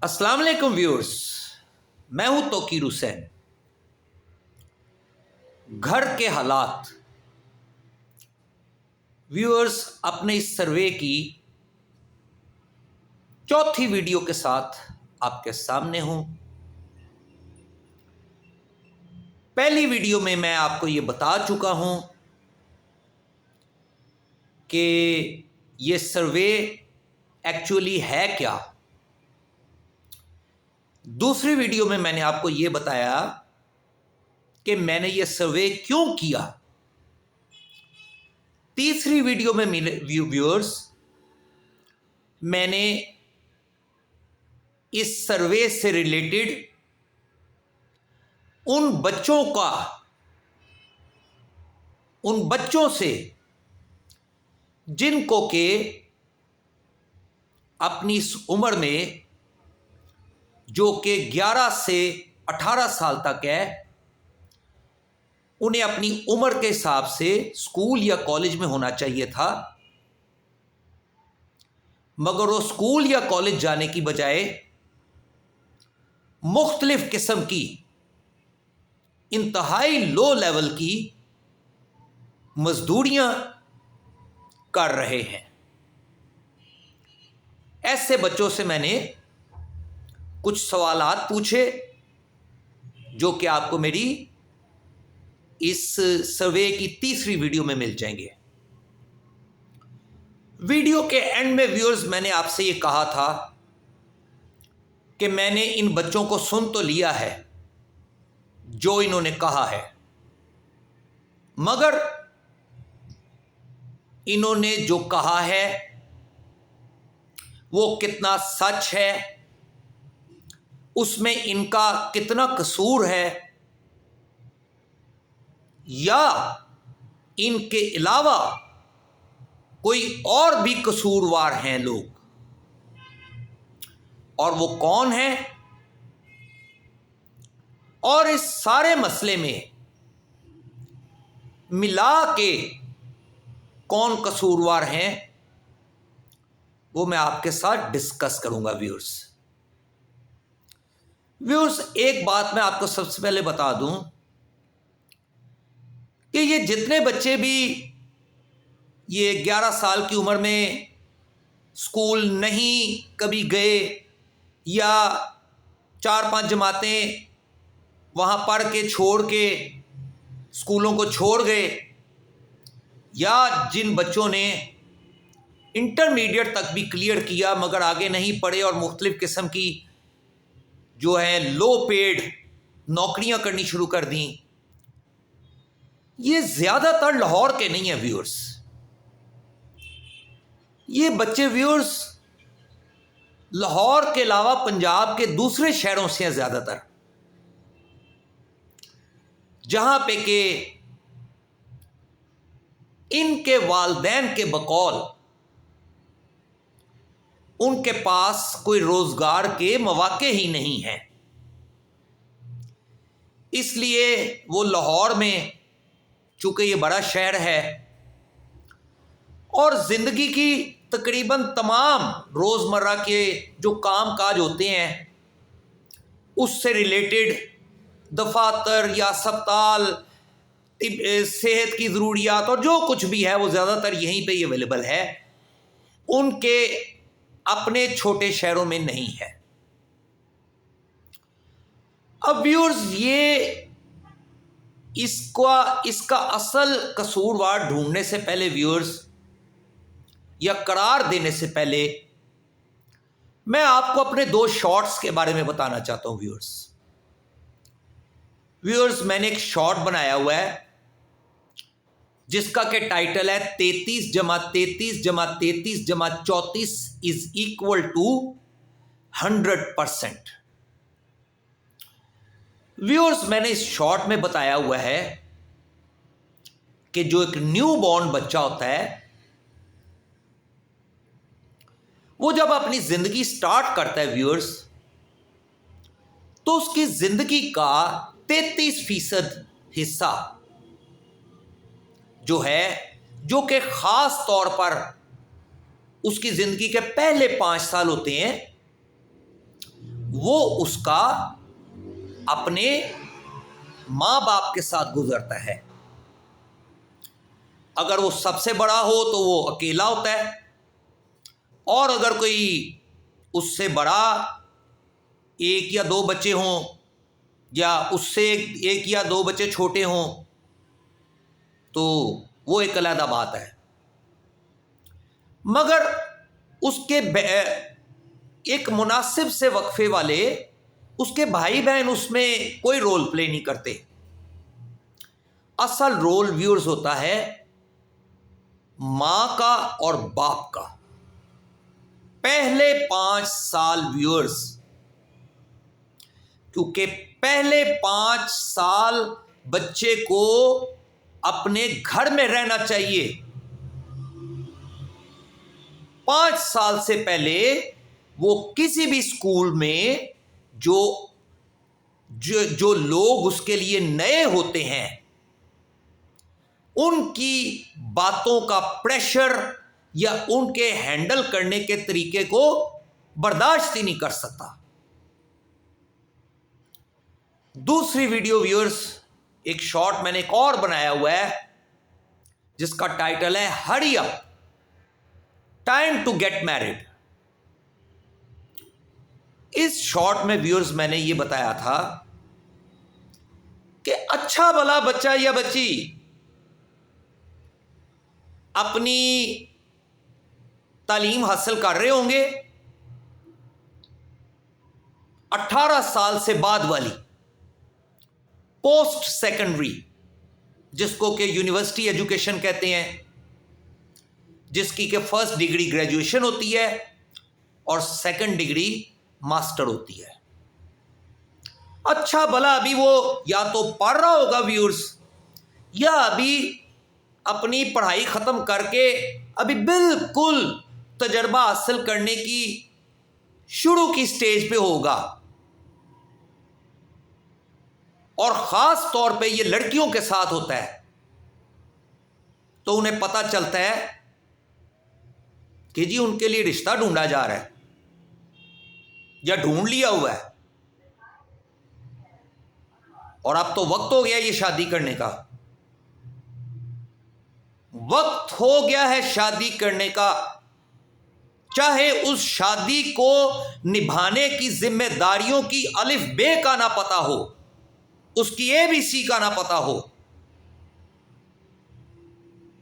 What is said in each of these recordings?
अस्सलाम वालेकुम व्यूअर्स, मैं हूं तौकीर हुसैन। घर के हालात व्यूअर्स, अपने इस सर्वे की चौथी वीडियो के साथ आपके सामने हूं। पहली वीडियो में मैं आपको ये बता चुका हूं कि ये सर्वे एक्चुअली है क्या। दूसरी वीडियो में मैंने आपको ये बताया कि मैंने ये सर्वे क्यों किया। तीसरी वीडियो में व्यूअर्स, मैंने इस सर्वे से रिलेटेड उन बच्चों से जिनको के अपनी इस उम्र में, जो कि 11 से 18 साल तक है, उन्हें अपनी उम्र के हिसाब से स्कूल या कॉलेज में होना चाहिए था, मगर वो स्कूल या कॉलेज जाने की बजाय मुख्तलिफ किस्म की इंतहाई लो लेवल की मजदूरियां कर रहे हैं। ऐसे बच्चों से मैंने कुछ सवालात पूछे जो कि आपको मेरी इस सर्वे की तीसरी वीडियो में मिल जाएंगे। वीडियो के एंड में व्यूअर्स, मैंने आपसे ये कहा था कि मैंने इन बच्चों को सुन तो लिया है जो इन्होंने कहा है, मगर इन्होंने जो कहा है वो कितना सच है, उसमें इनका कितना कसूर है, या इनके अलावा कोई और भी कसूरवार हैं लोग, और वो कौन है, और इस सारे मसले में मिला के कौन कसूरवार हैं, वो मैं आपके साथ डिस्कस करूंगा। व्यूअर्स, एक बात मैं आपको सबसे पहले बता दूं कि ये जितने बच्चे भी ये 11 साल की उम्र में स्कूल नहीं कभी गए, या 4-5 जमातें वहाँ पढ़ के छोड़ के स्कूलों को छोड़ गए, या जिन बच्चों ने इंटरमीडिएट तक भी क्लियर किया मगर आगे नहीं पढ़े और मुख्तलिफ किस्म की जो है लो पेड नौकरियां करनी शुरू कर दी, ये ज़्यादातर लाहौर के नहीं है व्यूअर्स। ये बच्चे व्यूअर्स लाहौर के अलावा पंजाब के दूसरे शहरों से हैं ज़्यादातर, जहां पे के इनके वालिदैन के बकौल उनके पास कोई रोजगार के मौके ही नहीं हैं। इसलिए वो लाहौर में, चूंकि ये बड़ा शहर है और ज़िंदगी की तकरीबन तमाम रोज़मर्रा के जो काम काज होते हैं उससे रिलेटेड दफातर या अस्पताल, सेहत की ज़रूरियात और जो कुछ भी है वो ज़्यादातर यहीं पे ही अवेलेबल है, उनके अपने छोटे शहरों में नहीं है। अब व्यूअर्स, ये इसका असल कसूरवार ढूंढने से पहले व्यूअर्स, या करार देने से पहले, मैं आपको अपने 2 शॉर्ट्स के बारे में बताना चाहता हूं। व्यूअर्स, मैंने एक शॉर्ट बनाया हुआ है जिसका के टाइटल है 33 जमा 33 जमा 33 जमा 34 इज इक्वल टू 100%। व्यूअर्स, मैंने इस शॉर्ट में बताया हुआ है कि जो एक न्यू बॉर्न बच्चा होता है वो जब अपनी जिंदगी स्टार्ट करता है व्यूअर्स, तो उसकी जिंदगी का 33% हिस्सा जो है, जो कि खास तौर पर उसकी जिंदगी के पहले 5 साल होते हैं, वो उसका अपने माँ बाप के साथ गुजरता है। अगर वो सबसे बड़ा हो तो वो अकेला होता है, और अगर कोई उससे बड़ा एक या दो बच्चे हों या उससे एक या दो बच्चे छोटे हों तो वो एक अलग बात है। मगर उसके एक मुनासिब से वक्फे वाले उसके भाई बहन उसमें कोई रोल प्ले नहीं करते। असल रोल व्यूअर्स होता है मां का और बाप का। पहले 5 साल व्यूअर्स, क्योंकि पहले 5 साल बच्चे को अपने घर में रहना चाहिए। 5 साल से पहले वो किसी भी स्कूल में जो लोग उसके लिए नए होते हैं उनकी बातों का प्रेशर या उनके हैंडल करने के तरीके को बर्दाश्त ही नहीं कर सकता। दूसरी वीडियो व्यूअर्स, एक शॉर्ट मैंने एक और बनाया हुआ है जिसका टाइटल है hurry up, time to get married. इस शॉर्ट में व्यूअर्स मैंने ये बताया था कि अच्छा भला बच्चा या बच्ची अपनी तालीम हासिल कर रहे होंगे, 18 साल से बाद वाली पोस्ट सेकेंडरी, जिसको कि यूनिवर्सिटी एजुकेशन कहते हैं, जिसकी के फर्स्ट डिग्री ग्रेजुएशन होती है और सेकंड डिग्री मास्टर होती है। अच्छा भला अभी वो या तो पढ़ रहा होगा व्यूअर्स, या अभी अपनी पढ़ाई खत्म करके अभी बिल्कुल तजर्बा हासिल करने की शुरू की स्टेज पे होगा। और ख़ास तौर पे ये लड़कियों के साथ होता है, तो उन्हें पता चलता है कि जी उनके लिए रिश्ता ढूंढा जा रहा है या ढूंढ लिया हुआ है, और अब तो वक्त हो गया ये शादी करने का। वक्त हो गया है शादी करने का, चाहे उस शादी को निभाने की जिम्मेदारियों की अलिफ बे का ना पता हो, उसकी ABC का ना पता हो,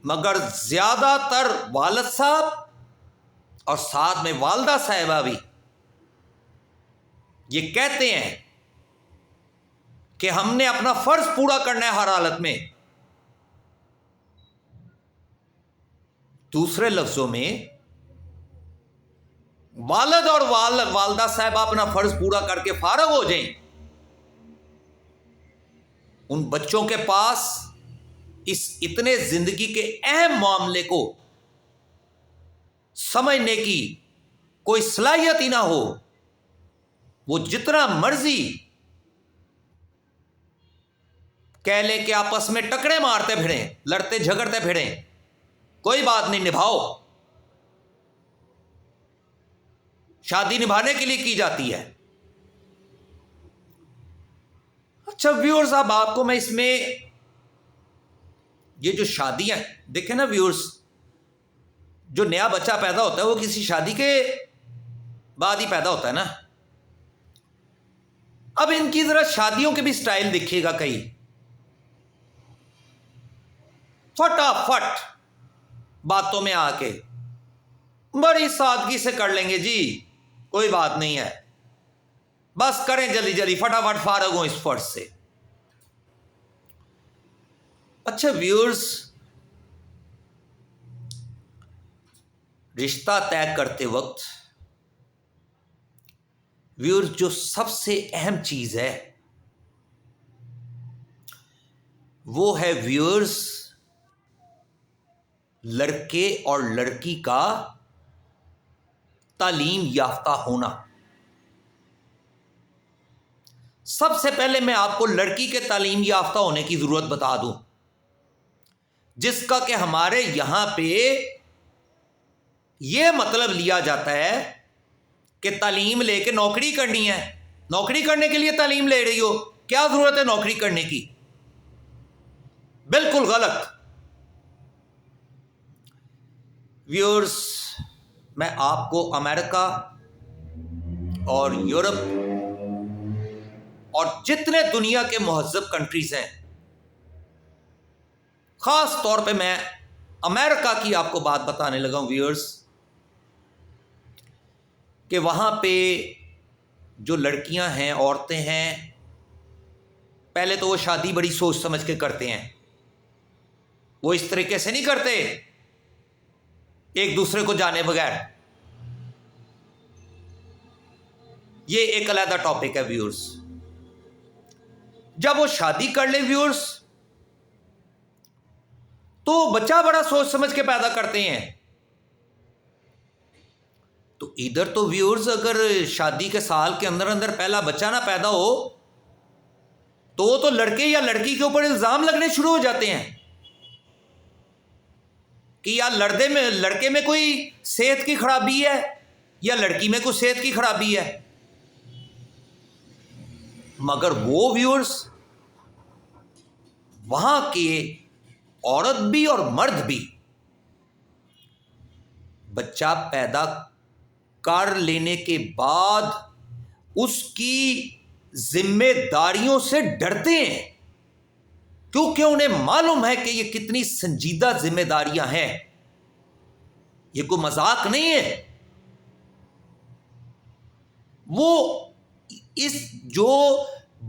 मगर ज्यादातर वालिद साहब और साथ में वालदा साहिबा भी ये कहते हैं कि हमने अपना फर्ज पूरा करना है हर हालत में। दूसरे लफ्जों में वालिद और वालदा साहिबा अपना फर्ज पूरा करके फारग हो जाएं, उन बच्चों के पास इस इतने जिंदगी के अहम मामले को समझने की कोई सलाहियत ही ना हो। वो जितना मर्जी कह लें कि आपस में टकरे मारते फिरें, लड़ते झगड़ते फिरें, कोई बात नहीं, निभाओ। शादी निभाने के लिए की जाती है। अच्छा व्यूअर्स, अब आपको मैं इसमें ये जो शादियां देखें ना व्यूअर्स, जो नया बच्चा पैदा होता है वो किसी शादी के बाद ही पैदा होता है ना। अब इनकी जरा शादियों के भी स्टाइल दिखेगा, कई फटाफट बातों में आके बड़ी सादगी से कर लेंगे जी, कोई बात नहीं है, बस करें जल्दी जल्दी, फटाफट फारग हो इस फर्ज से। अच्छा व्यूअर्स, रिश्ता तय करते वक्त व्यूअर्स जो सबसे अहम चीज है वो है व्यूअर्स लड़के और लड़की का तालीम याफ्ता होना। सबसे पहले मैं आपको लड़की के तालीम याफ्ता होने की जरूरत बता दूं, जिसका कि हमारे यहां पे यह मतलब लिया जाता है कि तालीम लेके नौकरी करनी है, नौकरी करने के लिए तालीम ले रही हो, क्या जरूरत है नौकरी करने की? बिल्कुल गलत। व्यूअर्स, मैं आपको अमेरिका और यूरोप और जितने दुनिया के महज़्ज़ब कंट्रीज हैं, खास तौर पे मैं अमेरिका की आपको बात बताने लगा हूं व्यूअर्स, कि वहां पे जो लड़कियां हैं, औरतें हैं, पहले तो वो शादी बड़ी सोच समझ के करते हैं। वो इस तरीके से नहीं करते एक दूसरे को जाने बगैर। ये एक अलग टॉपिक है व्यूअर्स। जब वो शादी कर ले व्यूअर्स, तो बच्चा बड़ा सोच समझ के पैदा करते हैं। तो इधर तो व्यूअर्स, अगर शादी के साल के अंदर अंदर पहला बच्चा ना पैदा हो, तो वो तो लड़के या लड़की के ऊपर इल्जाम लगने शुरू हो जाते हैं कि यार लड़के में कोई सेहत की खराबी है या लड़की में कोई सेहत की खराबी है। मगर वो व्यूअर्स, वहां के औरत भी और मर्द भी बच्चा पैदा कर लेने के बाद उसकी जिम्मेदारियों से डरते हैं, क्योंकि उन्हें मालूम है कि ये कितनी संजीदा जिम्मेदारियां हैं, ये कोई मजाक नहीं है। वो इस जो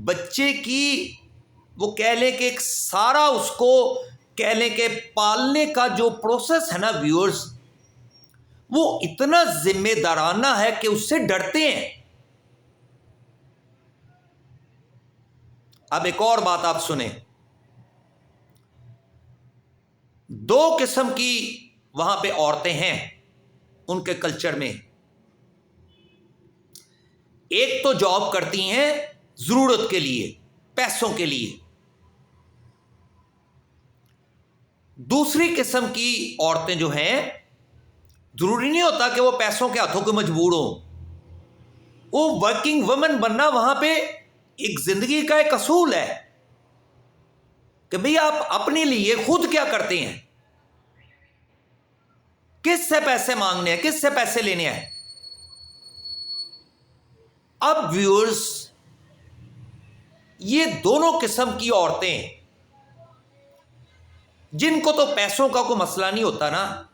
बच्चे की, वो कह लें कि एक सारा उसको कह लें कि पालने का जो प्रोसेस है ना व्यूअर्स, वो इतना जिम्मेदाराना है कि उससे डरते हैं। अब एक और बात आप सुने, दो किस्म की वहां पे औरतें हैं उनके कल्चर में। एक तो जॉब करती हैं जरूरत के लिए, पैसों के लिए। दूसरी किस्म की औरतें जो हैं, जरूरी नहीं होता कि वो पैसों के हाथों को मजबूर हो, वो वर्किंग वुमन बनना वहां पे एक जिंदगी का एक असूल है कि भाई आप अपने लिए खुद क्या करते हैं, किससे पैसे मांगने हैं, किससे पैसे लेने हैं। अब व्यूअर्स, ये दोनों किस्म की औरतें जिनको तो पैसों का कोई मसला नहीं होता ना,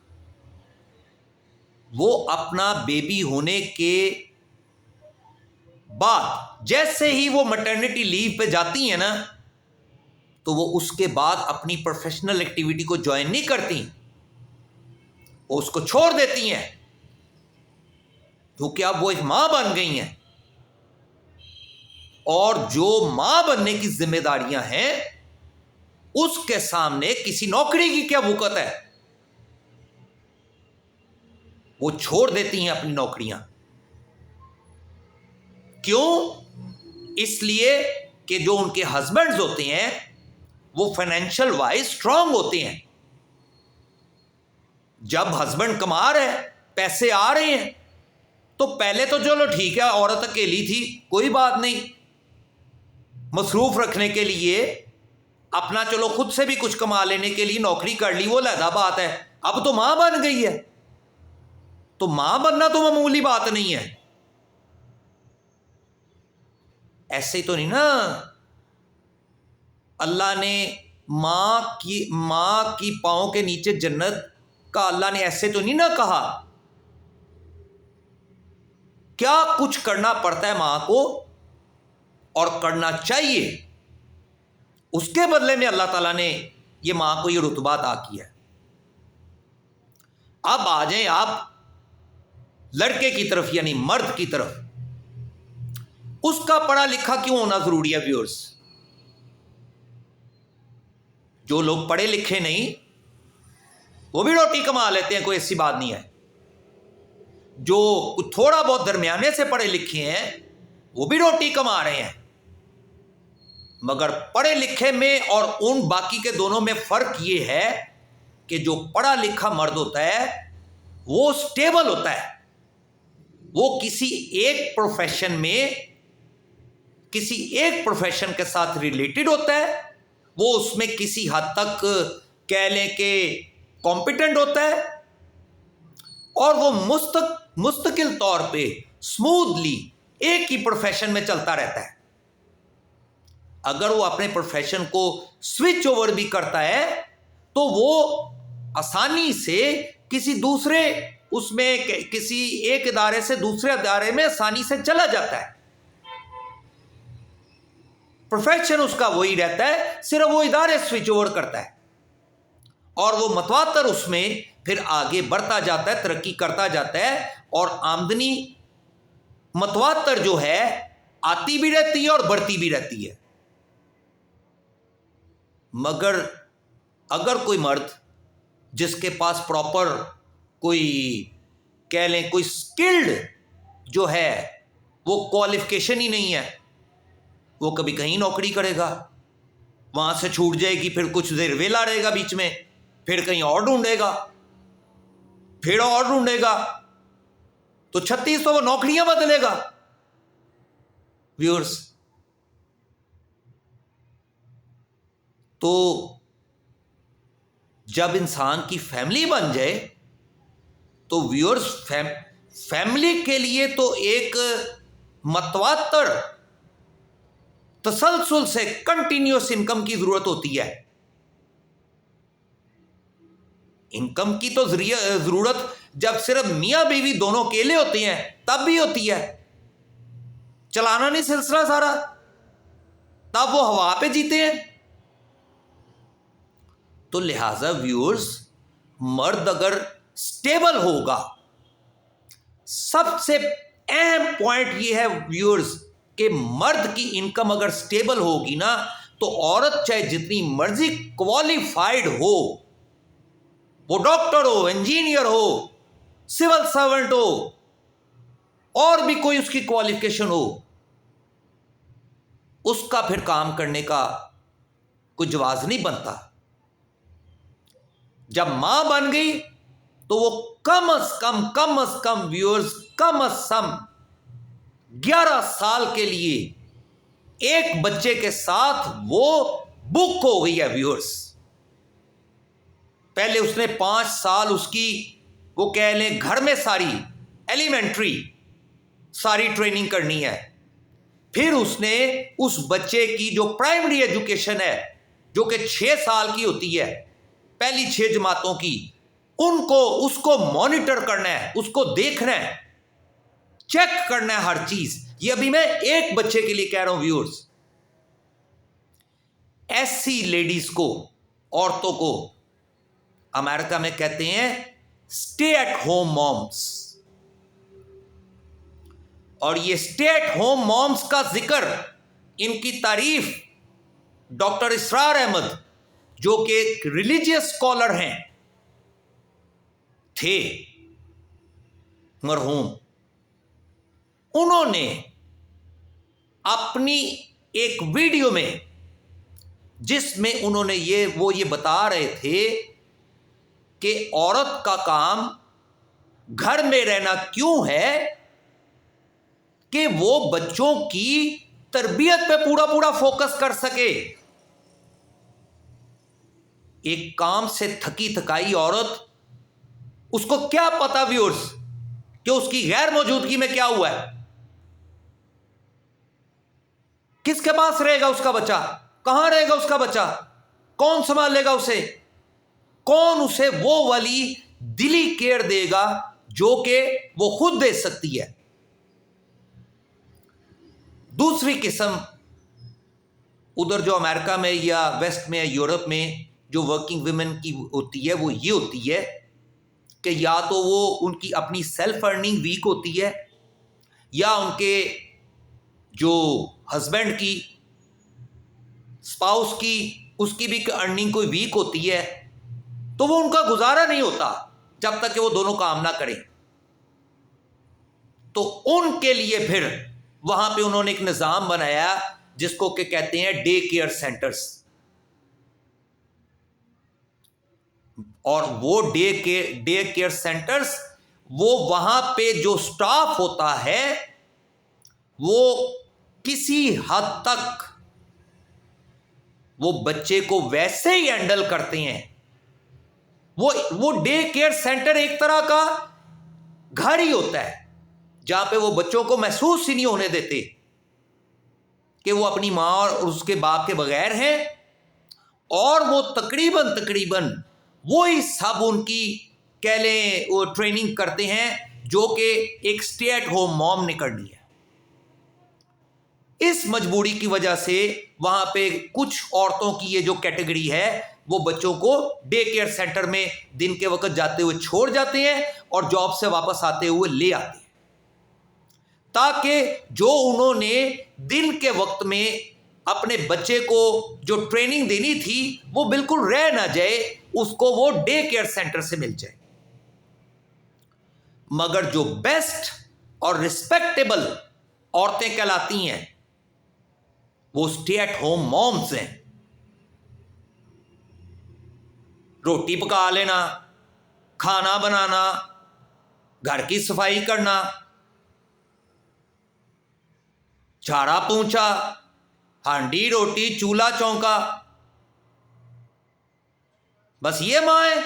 वो अपना बेबी होने के बाद जैसे ही वो मैटरनिटी लीव पे जाती हैं ना, तो वो उसके बाद अपनी प्रोफेशनल एक्टिविटी को ज्वाइन नहीं करती, वो उसको छोड़ देती हैं, क्योंकि अब वो एक मां बन गई हैं। और जो मां बनने की जिम्मेदारियां हैं, उसके सामने किसी नौकरी की क्या वक़्त है। वो छोड़ देती हैं अपनी नौकरियां। क्यों? इसलिए कि जो उनके हस्बैंड्स होते हैं वो फाइनेंशियल वाइज स्ट्रांग होते हैं। जब हस्बैंड कमा रहे हैं, पैसे आ रहे हैं, तो पहले तो चलो ठीक है, औरत अकेली थी, कोई बात नहीं, मसरूफ रखने के लिए अपना चलो खुद से भी कुछ कमा लेने के लिए नौकरी कर ली, वो अलग बात है। अब तो मां बन गई है, तो मां बनना तो मामूली बात नहीं है। ऐसे ही तो नहीं ना, अल्लाह ने मां की पांव के नीचे जन्नत का अल्लाह ने ऐसे तो नहीं ना कहा। क्या कुछ करना पड़ता है मां को, और करना चाहिए। उसके बदले में अल्लाह ताला ने ये मां को ये रुतबा अता किया है। अब आ जाएं आप लड़के की तरफ, यानी मर्द की तरफ। उसका पढ़ा लिखा क्यों होना जरूरी है व्यूअर्स? जो लोग पढ़े लिखे नहीं, वो भी रोटी कमा लेते हैं, कोई ऐसी बात नहीं है। जो थोड़ा बहुत दरमियाने से पढ़े लिखे हैं, वो भी रोटी कमा रहे हैं। मगर पढ़े लिखे में और उन बाकी के दोनों में फर्क ये है कि जो पढ़ा लिखा मर्द होता है वो स्टेबल होता है, वो किसी एक प्रोफेशन में किसी एक प्रोफेशन के साथ रिलेटेड होता है, वो उसमें किसी हद तक कह लें कि कॉम्पिटेंट होता है, और वो मुस्तकिल तौर पे स्मूथली एक ही प्रोफेशन में चलता रहता है। अगर वो अपने प्रोफेशन को स्विच ओवर भी करता है तो वो आसानी से किसी दूसरे उसमें किसी एक इदारे से दूसरे इदारे में आसानी से चला जाता है। प्रोफेशन उसका वही रहता है, सिर्फ वो इदारे स्विच ओवर करता है और वो मतवातर उसमें फिर आगे बढ़ता जाता है, तरक्की करता जाता है, और आमदनी मतवातर जो है आती भी रहती है और बढ़ती भी रहती है। मगर अगर कोई मर्द जिसके पास प्रॉपर कोई कह लें कोई स्किल्ड जो है वो क्वालिफिकेशन ही नहीं है, वो कभी कहीं नौकरी करेगा, वहां से छूट जाएगी, फिर कुछ देर वेला रहेगा बीच में, फिर कहीं और ढूंढेगा, फिर और ढूंढेगा, तो 36 तो वो नौकरियां बदलेगा। व्यूअर्स, तो जब इंसान की फैमिली बन जाए तो व्यूअर्स फैमिली के लिए तो एक मतवातर तसलसल से कंटिन्यूअस इनकम की जरूरत होती है। इनकम की तो जरूरत जब सिर्फ मियां बीवी दोनों अकेले होते हैं तब भी होती है, चलाना नहीं सिलसिला सारा, तब वो हवा पे जीते हैं। तो लिहाजा व्यूअर्स, मर्द अगर स्टेबल होगा, सबसे अहम पॉइंट ये है व्यूअर्स कि मर्द की इनकम अगर स्टेबल होगी ना, तो औरत चाहे जितनी मर्जी क्वालिफाइड हो, वो डॉक्टर हो, इंजीनियर हो, सिविल सर्वेंट हो, और भी कोई उसकी क्वालिफिकेशन हो, उसका फिर काम करने का कोई जवाज नहीं बनता। जब मां बन गई तो वो कम अज कम व्यूअर्स, कम अज कम 11 साल के लिए एक बच्चे के साथ वो बुक हो गई है व्यूअर्स। पहले उसने 5 साल उसकी वो कह लें घर में सारी एलिमेंट्री सारी ट्रेनिंग करनी है, फिर उसने उस बच्चे की जो प्राइमरी एजुकेशन है जो कि 6 साल की होती है, पहली 6 जमातों की, उसको मॉनिटर करना है, उसको देखना है, चेक करना है हर चीज। ये अभी मैं एक बच्चे के लिए कह रहा हूं व्यूअर्स। ऐसी लेडीज को, औरतों को अमेरिका में कहते हैं स्टे एट होम मॉम्स, और ये स्टे एट होम मॉम्स का जिक्र, इनकी तारीफ डॉक्टर इसरार अहमद जो कि एक रिलीजियस स्कॉलर हैं थे मरहूम, उन्होंने अपनी एक वीडियो में, जिसमें उन्होंने ये बता रहे थे कि औरत का काम घर में रहना क्यों है, कि वो बच्चों की तरबियत पे पूरा पूरा फोकस कर सके। एक काम से थकी थकाई औरत, उसको क्या पता व्यूअर्स कि उसकी गैर मौजूदगी में क्या हुआ है, किसके पास रहेगा उसका बच्चा, कहां रहेगा उसका बच्चा, कौन संभालेगा उसे, कौन उसे वो वाली दिली केयर देगा जो कि वो खुद दे सकती है। दूसरी किस्म उधर जो अमेरिका में या वेस्ट में या यूरोप में जो वर्किंग वुमेन की होती है, वो ये होती है कि या तो वो उनकी अपनी सेल्फ अर्निंग वीक होती है, या उनके जो हस्बैंड की, स्पाउस की, उसकी भी अर्निंग कोई वीक होती है, तो वो उनका गुजारा नहीं होता जब तक कि वो दोनों काम ना करें। तो उनके लिए फिर वहां पे उन्होंने एक निज़ाम बनाया जिसको के कहते हैं डे केयर सेंटर्स, और वो डे केयर सेंटर्स, वो वहां पे जो स्टाफ होता है वो किसी हद तक वो बच्चे को वैसे ही हैंडल करते हैं। वो डे केयर सेंटर एक तरह का घर ही होता है जहां पे वो बच्चों को महसूस ही नहीं होने देते कि वो अपनी मां और उसके बाप के बगैर हैं, और वो तकरीबन वो ही सब उनकी कह लें वो ट्रेनिंग करते हैं जो कि एक स्टे एट होम मॉम ने करनी है। इस मजबूरी की वजह से वहां पे कुछ औरतों की ये जो कैटेगरी है वो बच्चों को डे केयर सेंटर में दिन के वक्त जाते हुए छोड़ जाते हैं और जॉब से वापस आते हुए ले आते हैं, ताकि जो उन्होंने दिन के वक्त में अपने बच्चे को जो ट्रेनिंग देनी थी वो बिल्कुल रह ना जाए, उसको वो डे केयर सेंटर से मिल जाए। मगर जो बेस्ट और रिस्पेक्टेबल औरतें कहलाती हैं वो स्टे एट होम मॉम्स हैं। रोटी पका लेना, खाना बनाना, घर की सफाई करना, झाड़ा पोंछा, हांडी रोटी चूल्हा चौंका, बस ये मां है।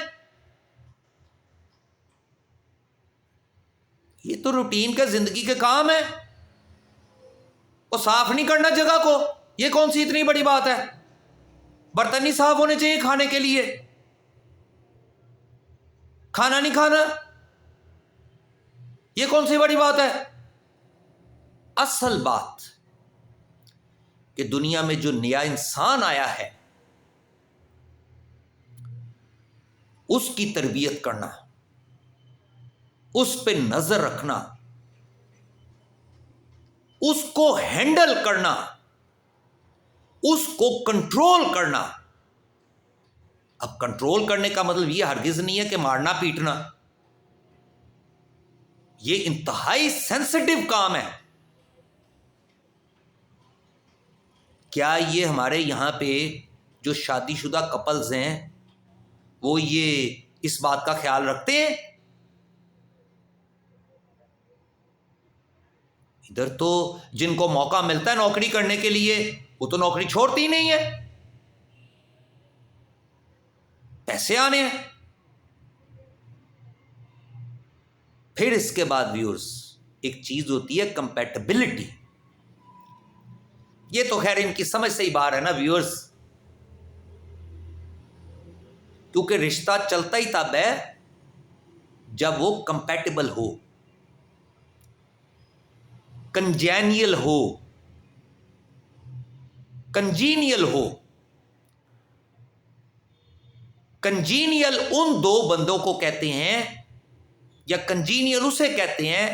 ये तो रूटीन के जिंदगी के काम है। वो साफ नहीं करना जगह को, ये कौन सी इतनी बड़ी बात है? बर्तन नहीं साफ होने चाहिए खाने के लिए, खाना नहीं खाना, ये कौन सी बड़ी बात है? असल बात कि दुनिया में जो नया इंसान आया है उसकी तरबियत करना, उस पे नजर रखना, उसको हैंडल करना, उसको कंट्रोल करना। अब कंट्रोल करने का मतलब यह हरगिज नहीं है कि मारना पीटना। यह इंतहाई सेंसिटिव काम है। क्या ये हमारे यहां पे जो शादीशुदा कपल्स हैं वो ये इस बात का ख्याल रखते हैं? इधर तो जिनको मौका मिलता है नौकरी करने के लिए वो तो नौकरी छोड़ती ही नहीं है, पैसे आने हैं। फिर इसके बाद व्यूअर्स एक चीज होती है कंपैटिबिलिटी। ये तो खैर इनकी समझ से ही बाहर है ना व्यूअर्स, क्योंकि रिश्ता चलता ही तब है जब वो कंपैटिबल हो, कंजेनियल हो, कंजीनियल हो। कंजीनियल उन दो बंदों को कहते हैं या कंजीनियल उसे कहते हैं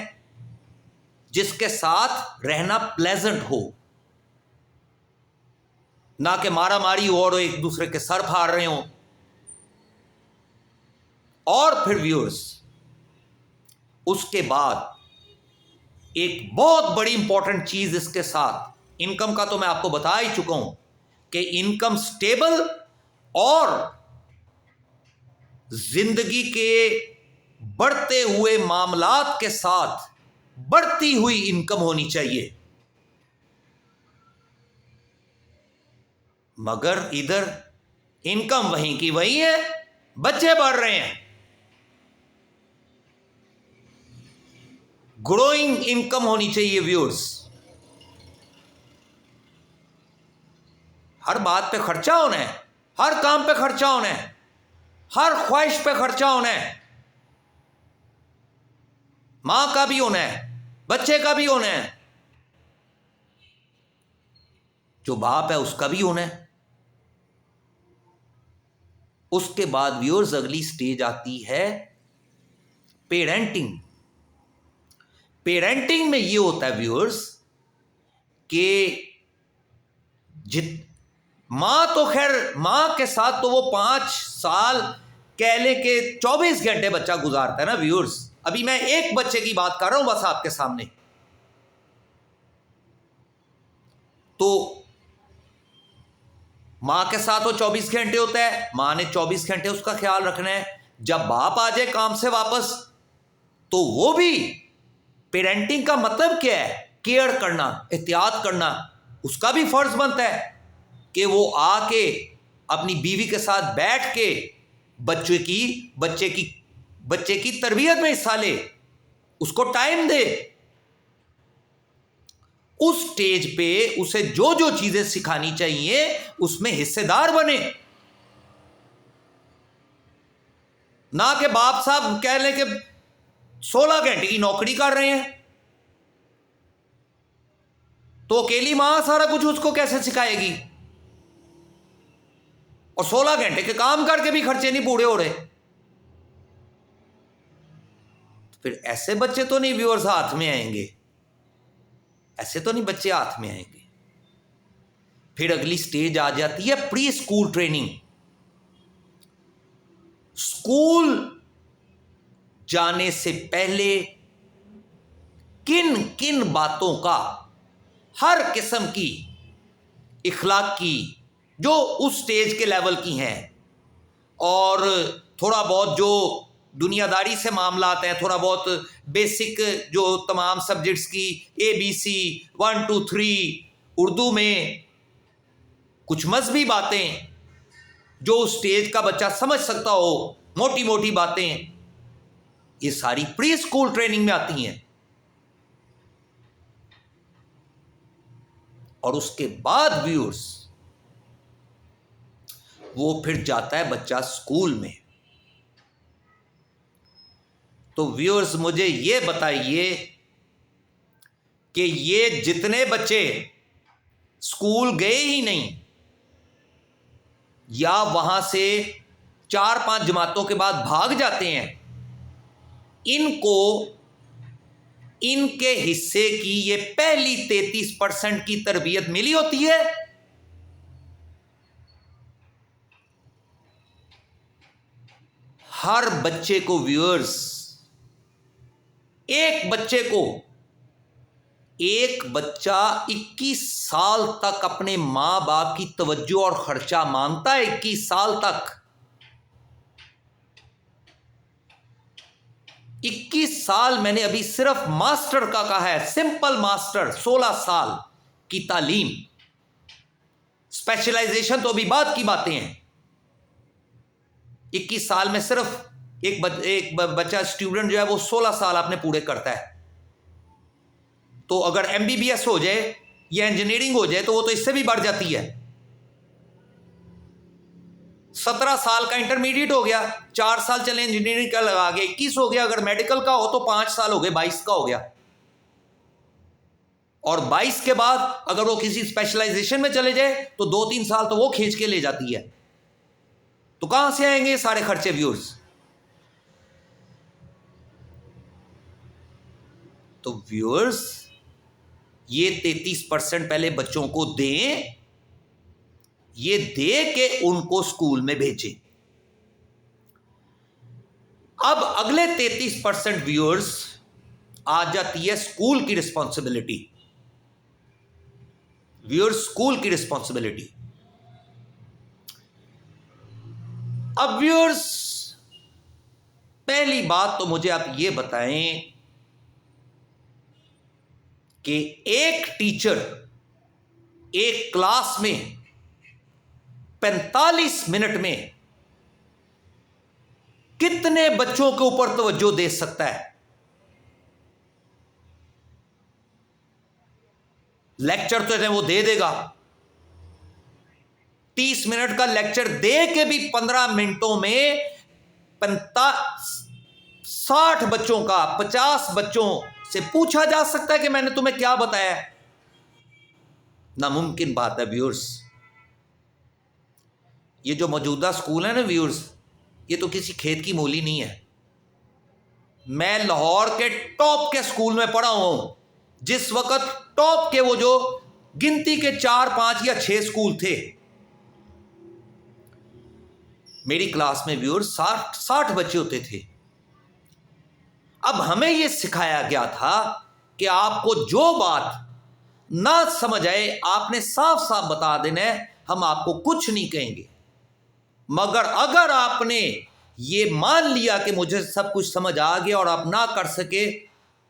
जिसके साथ रहना प्लेजेंट हो, ना कि मारा मारी हो और एक दूसरे के सर फाड़ रहे हो। और फिर व्यूअर्स उसके बाद एक बहुत बड़ी इंपॉर्टेंट चीज इसके साथ, इनकम का तो मैं आपको बता ही चुका हूं कि इनकम स्टेबल और जिंदगी के बढ़ते हुए मामलात के साथ बढ़ती हुई इनकम होनी चाहिए। मगर इधर इनकम वहीं की वहीं है, बच्चे बढ़ रहे हैं, ग्रोइंग इनकम होनी चाहिए व्यूअर्स। हर बात पे खर्चा होना है, हर काम पे खर्चा होना है, हर ख्वाहिश पे खर्चा होना है। मां का भी होना है, बच्चे का भी होना है, जो बाप है उसका भी होना है। उसके बाद व्यूअर्स अगली स्टेज आती है पेरेंटिंग। पेरेंटिंग में ये होता है व्यूअर्स कि मां तो खैर मां के साथ तो वो 5 साल कह ले के 24 घंटे बच्चा गुजारता है ना व्यूअर्स। अभी मैं एक बच्चे की बात कर रहा हूं बस आपके सामने। तो मां के साथ वो 24 घंटे होता है, मां ने 24 घंटे उसका ख्याल रखना है। जब बाप आ जाए काम से वापस तो वो भी, पेरेंटिंग का मतलब क्या है केयर करना, एहतियात करना, उसका भी फर्ज बनता है कि वो आके अपनी बीवी के साथ बैठ के बच्चे की तरबियत में हिस्सा ले, उसको टाइम दे, उस स्टेज पे उसे जो जो चीजें सिखानी चाहिए उसमें हिस्सेदार बने। ना कि बाप साहब कह लें कि 16 घंटे की नौकरी कर रहे हैं तो अकेली मां सारा कुछ उसको कैसे सिखाएगी, और 16 घंटे के काम करके भी खर्चे नहीं पूरे हो रहे। तो फिर ऐसे बच्चे तो नहीं व्यूअर्स हाथ में आएंगे, ऐसे तो नहीं बच्चे हाथ में आएंगे। फिर अगली स्टेज आ जाती है प्री स्कूल ट्रेनिंग। स्कूल जाने से पहले किन किन बातों का, हर किस्म की इखलाक की जो उस स्टेज के लेवल की हैं, और थोड़ा बहुत जो दुनियादारी से मामलात हैं, थोड़ा बहुत बेसिक जो तमाम सब्जेक्ट्स की ABC 1 2 3, उर्दू में कुछ मजहबी बातें जो उस स्टेज का बच्चा समझ सकता हो, मोटी मोटी बातें, ये सारी प्री स्कूल ट्रेनिंग में आती हैं। और उसके बाद व्यूअर्स वो फिर जाता है बच्चा स्कूल में। तो व्यूअर्स मुझे ये बताइए कि ये जितने बच्चे स्कूल गए ही नहीं या वहां से 4-5 जमातों के बाद भाग जाते हैं, इनको इनके हिस्से की ये पहली 33% की तरबियत मिली होती है। हर बच्चे को व्यूअर्स, एक बच्चा 21 साल तक अपने मां बाप की तवज्जो और खर्चा मांगता है। 21 साल तक, 21 साल मैंने अभी सिर्फ मास्टर का कहा है, सिंपल मास्टर 16 साल की तालीम, स्पेशलाइजेशन तो अभी बाद की बातें हैं। 21 साल में सिर्फ एक बच्चा स्टूडेंट जो है वो 16 साल आपने पूरे करता है। तो अगर MBBS हो जाए या इंजीनियरिंग हो जाए तो वो तो इससे भी बढ़ जाती है। 17 साल का इंटरमीडिएट हो गया, 4 साल चले इंजीनियरिंग का लगा गया, 21 हो गया। अगर मेडिकल का हो तो 5 साल हो गए, 22 का हो गया। और 22 के बाद अगर वो किसी स्पेशलाइजेशन में चले जाए तो 2-3 साल तो वो खींच के ले जाती है। तो कहां से आएंगे सारे खर्चे व्यूअर्स? तो व्यूअर्स ये 33% पहले बच्चों को दें, ये दे के उनको स्कूल में भेजें। अब अगले 33% व्यूअर्स आ जाती है स्कूल की रिस्पॉन्सिबिलिटी। व्यूअर्स, स्कूल की रिस्पॉन्सिबिलिटी। अब व्यूअर्स पहली बात तो मुझे आप ये बताएं कि एक टीचर एक क्लास में 45 मिनट में कितने बच्चों के ऊपर तवज्जो दे सकता है? लेक्चर तो है वो दे देगा, 30 मिनट का लेक्चर दे के भी 15 मिनटों में 60 बच्चों का, 50 बच्चों से पूछा जा सकता है कि मैंने तुम्हें क्या बताया? नामुमकिन बात है व्यूअर्स। ये जो मौजूदा स्कूल है ना व्यूअर्स, ये तो किसी खेत की मूली नहीं है। मैं लाहौर के टॉप के स्कूल में पढ़ा हूं, जिस वक्त टॉप के वो जो गिनती के 4, 5 या 6 स्कूल थे। मेरी क्लास में व्यूअर्स 60 बच्चे होते थे। अब हमें यह सिखाया गया था कि आपको जो बात ना समझ आए आपने साफ साफ बता देना है, हम आपको कुछ नहीं कहेंगे। मगर अगर आपने ये मान लिया कि मुझे सब कुछ समझ आ गया और आप ना कर सके,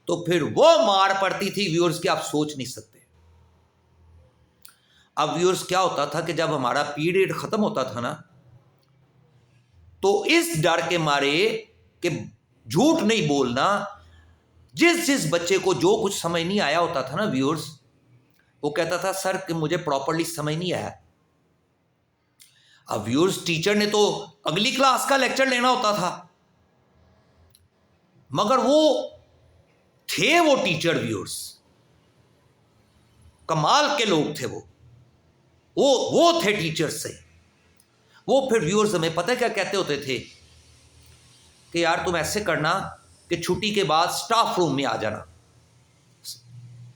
तो फिर वो मार पड़ती थी व्यूअर्स की आप सोच नहीं सकते। अब व्यूअर्स क्या होता था कि जब हमारा पीरियड खत्म होता था ना, तो इस डर के मारे कि झूठ नहीं बोलना, जिस जिस बच्चे को जो कुछ समझ नहीं आया होता था ना व्यूअर्स, वो कहता था सर कि मुझे प्रॉपर्ली समझ नहीं आया। अब व्यूअर्स टीचर ने तो अगली क्लास का लेक्चर लेना होता था, मगर वो टीचर व्यूअर्स कमाल के लोग थे। वो थे टीचर्स से। वो फिर व्यूअर्स हमें पता है क्या कहते होते थे कि यार तुम ऐसे करना कि छुट्टी के बाद स्टाफ रूम में आ जाना।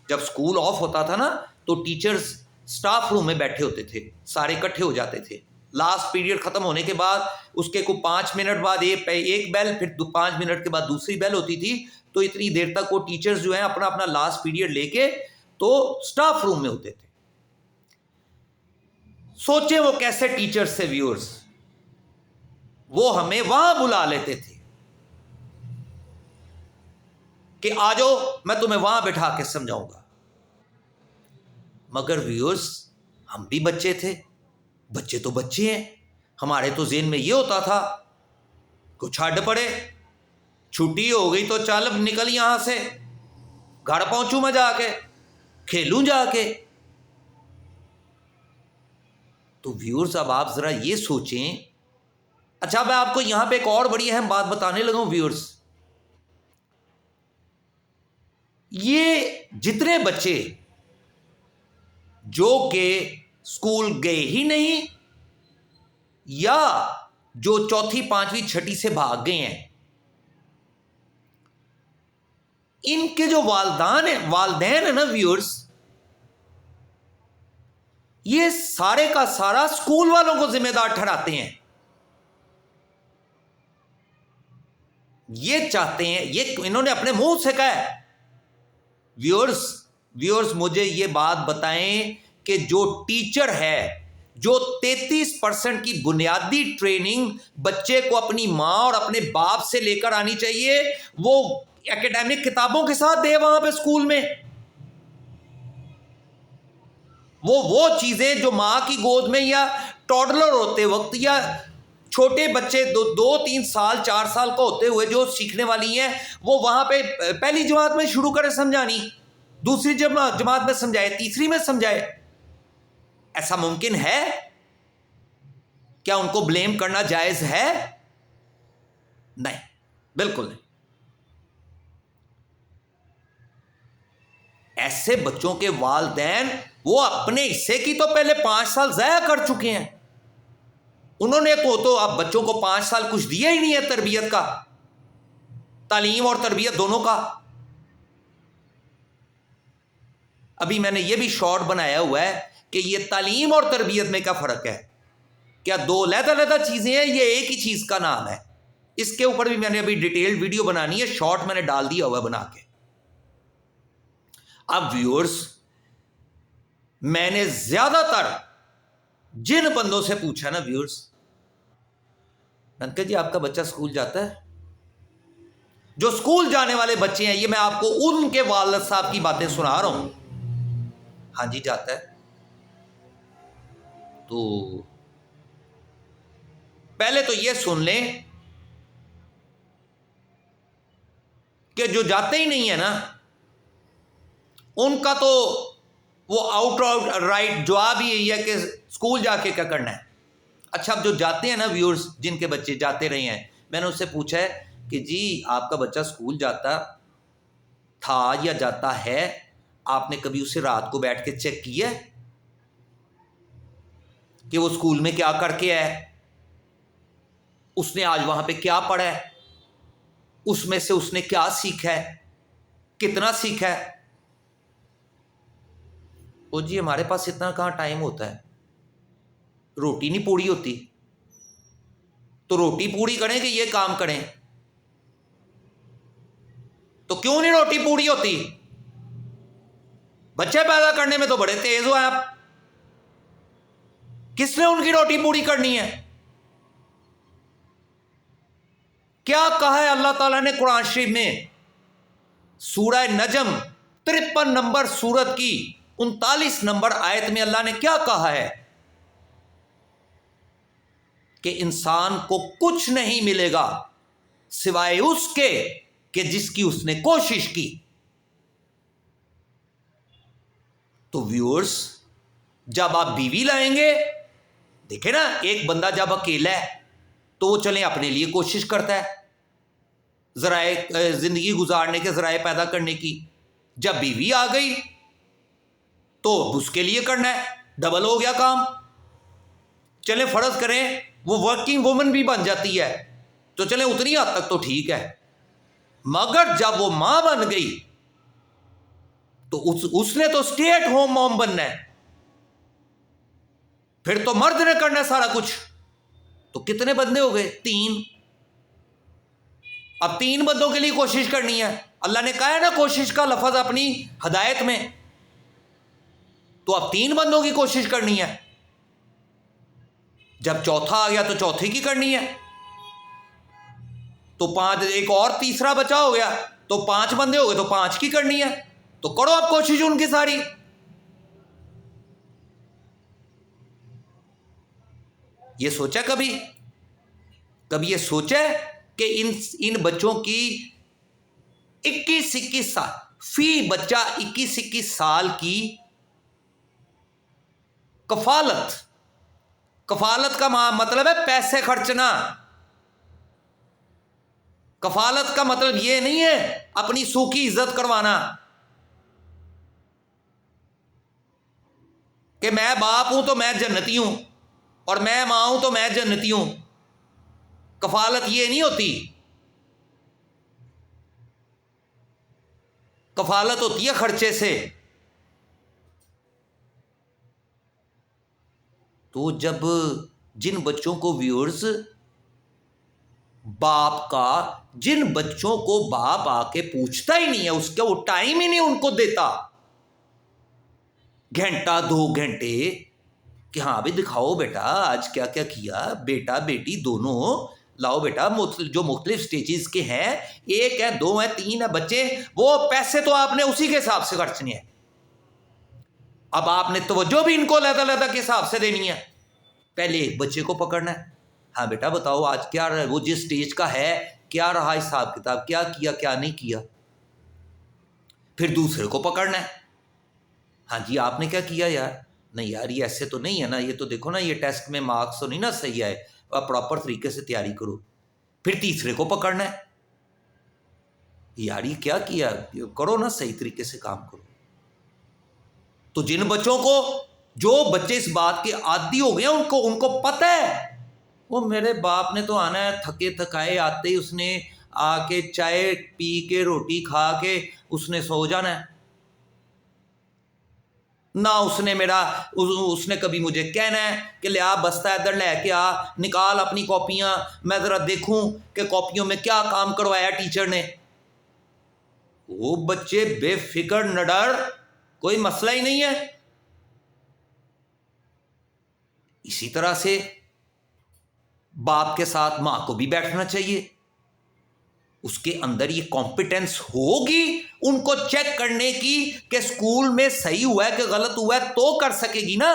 जब स्कूल ऑफ होता था ना, तो टीचर्स स्टाफ रूम में बैठे होते थे, सारे इकट्ठे हो जाते थे। लास्ट पीरियड खत्म होने के बाद उसके को 5 मिनट बाद एक बेल, फिर 5 मिनट के बाद दूसरी बेल होती थी। तो इतनी देर तक वो टीचर्स जो हैं अपना अपना लास्ट पीरियड लेके तो स्टाफ रूम में होते थे। सोचे वो कैसे टीचर्स थे व्यूअर्स, वो हमें वहां बुला लेते थे कि आ जाओ मैं तुम्हें वहां बैठा के समझाऊंगा। मगर व्यूअर्स हम भी बच्चे थे, बच्चे तो बच्चे हैं। हमारे तो ज़हन में ये होता था कुछ छड़ पड़े, छुट्टी हो गई तो चल अब निकल यहां से, घर पहुंचू मैं जाके, खेलूं जाके। तो व्यूअर्स अब आप जरा ये सोचें। अच्छा मैं आपको यहां पे एक और बड़ी अहम बात बताने लगा हूं व्यूअर्स। ये जितने बच्चे जो के स्कूल गए ही नहीं या जो चौथी पांचवी छठी से भाग गए हैं, इनके जो वालदैन है ना व्यूअर्स, ये सारे का सारा स्कूल वालों को जिम्मेदार ठहराते हैं। ये चाहते हैं, ये इन्होंने अपने मुंह से कहा है। व्यूअर्स मुझे ये बात बताएं कि जो टीचर है, जो 33% की बुनियादी ट्रेनिंग बच्चे को अपनी मां और अपने बाप से लेकर आनी चाहिए, वो एकेडमिक किताबों के साथ दे वहां पे स्कूल में। वो चीजें जो मां की गोद में या टॉडलर होते वक्त या छोटे बच्चे 2-3 साल 4 साल का होते हुए जो सीखने वाली हैं, वो वहां पे पहली जमात में शुरू करे समझानी, दूसरी जमात में समझाए, तीसरी में समझाए। ऐसा मुमकिन है? क्या उनको ब्लेम करना जायज है? नहीं, बिल्कुल नहीं। ऐसे बच्चों के वालिदैन वो अपने हिस्से की तो पहले 5 साल ज़ाया कर चुके हैं। उन्होंने तो अब बच्चों को 5 साल कुछ दिया ही नहीं है तरबियत का, तालीम और तरबियत दोनों का। अभी मैंने ये भी शॉर्ट बनाया हुआ है कि ये तालीम और तरबियत में क्या फ़र्क है, क्या दो अलग-अलग चीज़ें हैं, ये एक ही चीज़ का नाम है। इसके ऊपर भी मैंने अभी डिटेल्ड वीडियो बनानी है, शॉर्ट मैंने डाल दिया हुआ बना के। अब व्यूअर्स मैंने ज़्यादातर जिन बंदों से पूछा ना व्यूअर्स, मैंने कहा जी आपका बच्चा स्कूल जाता है? जो स्कूल जाने वाले बच्चे हैं, ये मैं आपको उनके वालिद साहब की बातें सुना रहा हूं। हाँ जी जाता है। तो पहले तो ये सुन लें कि जो जाते ही नहीं है ना, उनका तो वो आउट राइट जवाब ही यही है कि स्कूल जाके क्या करना है। अच्छा अब जो जाते हैं ना व्यूअर्स, जिनके बच्चे जाते रहे हैं, मैंने उससे पूछा है कि जी आपका बच्चा स्कूल जाता था या जाता है, आपने कभी उसे रात को बैठ के चेक किया है कि वो स्कूल में क्या करके आया है, उसने आज वहां पे क्या पढ़ा है, उसमें से उसने क्या सीखा है, कितना सीखा है? ओ जी हमारे पास इतना कहाँ टाइम होता है, रोटी नहीं पूरी होती तो रोटी पूरी करें कि ये काम करें? तो क्यों नहीं रोटी पूरी होती? बच्चे पैदा करने में तो बड़े तेज हो आप, किसने उनकी रोटी पूरी करनी है? क्या कहा है अल्लाह ताला ने कुरान शरीफ में? सूरह नजम 53 नंबर सूरत की 39 नंबर आयत में अल्लाह ने क्या कहा है कि इंसान को कुछ नहीं मिलेगा सिवाय उसके कि जिसकी उसने कोशिश की। तो व्यूअर्स, जब आप बीवी लाएंगे, देखे ना, एक बंदा जब अकेला है तो वो चले अपने लिए कोशिश करता है जराए जिंदगी गुजारने के जराए पैदा करने की। जब बीवी आ गई तो उसके लिए करना है, डबल हो गया काम। चले फर्ज करें वो वर्किंग वुमन भी बन जाती है तो चले उतनी हद तक तो ठीक है, मगर जब वो मां बन गई तो उसने तो स्टे एट होम मॉम बनना है, फिर तो मर्द ने करना है सारा कुछ। तो कितने बंदे हो गए? 3। अब 3 बंदों के लिए कोशिश करनी है। अल्लाह ने कहा है ना कोशिश का लफ्ज अपनी हदायत में, तो अब 3 बंदों की कोशिश करनी है। जब चौथा आ गया तो चौथे की करनी है, तो 5, एक और तीसरा बचा हो गया तो 5 बंदे हो गए तो 5 की करनी है। तो करो आप कोशिश उनकी सारी। ये सोचा कभी ये सोचा कि इन बच्चों की 21-21 साल, फी बच्चा 21-21 साल की कफालत का मतलब है पैसे खर्चना। कफालत का मतलब यह नहीं है अपनी सूखी इज्जत करवाना कि मैं बाप हूं तो मैं जन्नती हूं और मैं मां हूं तो मैं जन्नती हूं। कफालत ये नहीं होती। कफालत होती है खर्चे से। तो जब जिन बच्चों को व्यूअर्स जिन बच्चों को बाप आके पूछता ही नहीं है, उसका वो टाइम ही नहीं उनको देता, घंटा 2 घंटे कि हाँ भी दिखाओ बेटा आज क्या क्या किया, बेटा बेटी दोनों लाओ बेटा, जो मुख्तलिफ स्टेजेस के हैं, 1 है 2 है 3 है बच्चे, वो पैसे तो आपने उसी के हिसाब से खर्चने हैं। अब आपने तवज्जो भी इनको अलग-अलग के हिसाब से देनी है। पहले एक बच्चे को पकड़ना है, हाँ बेटा बताओ आज क्या रहा, वो जिस स्टेज का है क्या रहा हिसाब किताब, क्या किया क्या नहीं किया। फिर दूसरे को पकड़ना है, हाँ जी आपने क्या किया यार, नहीं यार ये ऐसे तो नहीं है ना, ये तो देखो ना ये टेस्ट में मार्क्स तो नहीं ना सही आए, आप प्रॉपर तरीके से तैयारी करो। फिर तीसरे को पकड़ना है, यार ये क्या किया, करो ना सही तरीके से काम करो। तो जिन बच्चों को, जो बच्चे इस बात के आदी हो गए उनको पता है वो मेरे बाप ने तो आना है, थके थकाए आते ही उसने आके चाय पी के रोटी खा के उसने सो जाना है ना। उसने कभी मुझे कहना है कि ले आ बस्ता इधर लेके आ, निकाल अपनी कॉपियां, मैं जरा देखूं कि कॉपियों में क्या काम करवाया टीचर ने। वो बच्चे बेफिक्र निडर, कोई मसला ही नहीं है। इसी तरह से बाप के साथ मां को भी बैठना चाहिए, उसके अंदर ये कॉम्पिटेंस होगी उनको चेक करने की कि स्कूल में सही हुआ है कि गलत हुआ है, तो कर सकेगी ना।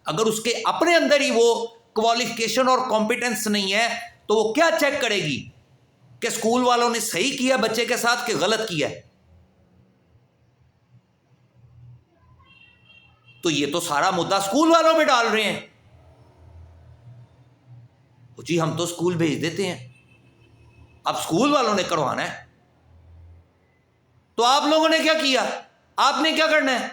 अगर उसके अपने अंदर ही वो क्वालिफिकेशन और कॉम्पिटेंस नहीं है तो वो क्या चेक करेगी कि स्कूल वालों ने सही किया बच्चे के साथ कि गलत किया। तो ये तो सारा मुद्दा स्कूल वालों में डाल रहे हैं, जी हम तो स्कूल भेज देते हैं, अब स्कूल वालों ने करवाना है। तो आप लोगों ने क्या किया, आपने क्या करना है?